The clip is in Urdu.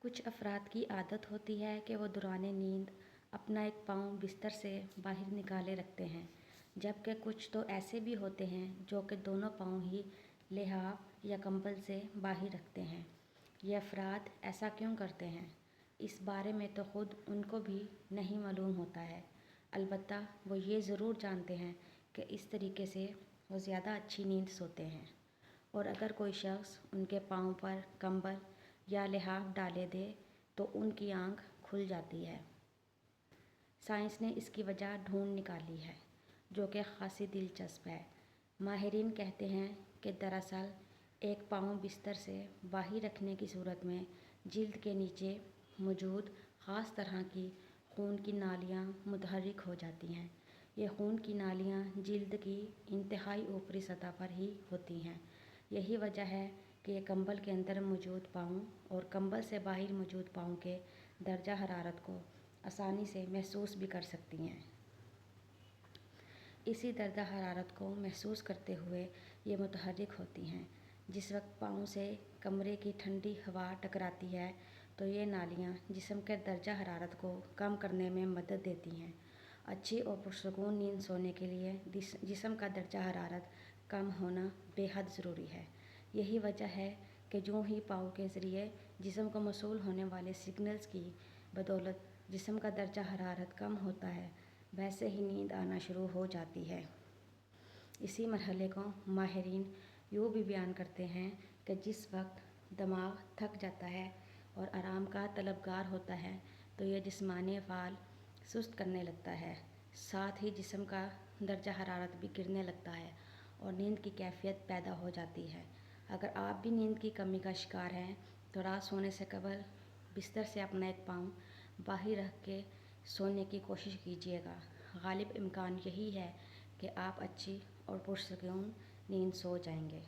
کچھ افراد کی عادت ہوتی ہے کہ وہ دوران نیند اپنا ایک پاؤں بستر سے باہر نکالے رکھتے ہیں، جبکہ کچھ تو ایسے بھی ہوتے ہیں جو کہ دونوں پاؤں ہی لحاف یا کمبل سے باہر رکھتے ہیں۔ یہ افراد ایسا کیوں کرتے ہیں، اس بارے میں تو خود ان کو بھی نہیں معلوم ہوتا ہے، البتہ وہ یہ ضرور جانتے ہیں کہ اس طریقے سے وہ زیادہ اچھی نیند سوتے ہیں، اور اگر کوئی شخص ان کے پاؤں پر کمبل یا لحاف ڈالے دے تو ان کی آنکھ کھل جاتی ہے۔ سائنس نے اس کی وجہ ڈھونڈ نکالی ہے، جو کہ خاصی دلچسپ ہے۔ ماہرین کہتے ہیں کہ دراصل ایک پاؤں بستر سے باہر رکھنے کی صورت میں جلد کے نیچے موجود خاص طرح کی خون کی نالیاں متحرک ہو جاتی ہیں۔ یہ خون کی نالیاں جلد کی انتہائی اوپری سطح پر ہی ہوتی ہیں۔ یہی وجہ ہے کہ یہ کمبل کے اندر موجود پاؤں اور کمبل سے باہر موجود پاؤں کے درجہ حرارت کو آسانی سے محسوس بھی کر سکتی ہیں۔ اسی درجہ حرارت کو محسوس کرتے ہوئے یہ متحرک ہوتی ہیں۔ جس وقت پاؤں سے کمرے کی ٹھنڈی ہوا ٹکراتی ہے تو یہ نالیاں جسم کے درجہ حرارت کو کم کرنے میں مدد دیتی ہیں۔ اچھی اور پرسکون نیند سونے کے لیے جسم کا درجہ حرارت کم ہونا بے حد ضروری ہے۔ یہی وجہ ہے کہ یوں ہی پاؤں کے ذریعے جسم کو موصول ہونے والے سگنلز کی بدولت جسم کا درجہ حرارت کم ہوتا ہے، ویسے ہی نیند آنا شروع ہو جاتی ہے۔ اسی مرحلے کو ماہرین یوں بھی بیان کرتے ہیں کہ جس وقت دماغ تھک جاتا ہے اور آرام کا طلبگار ہوتا ہے تو یہ جسمانی افعال سست کرنے لگتا ہے، ساتھ ہی جسم کا درجہ حرارت بھی گرنے لگتا ہے اور نیند کی کیفیت پیدا ہو جاتی ہے۔ اگر آپ بھی نیند کی کمی کا شکار ہیں تو رات سونے سے قبل بستر سے اپنا ایک پاؤں باہر رکھ کے سونے کی کوشش کیجیے گا۔ غالب امکان یہی ہے کہ آپ اچھی اور پرسکون نیند سو جائیں گے۔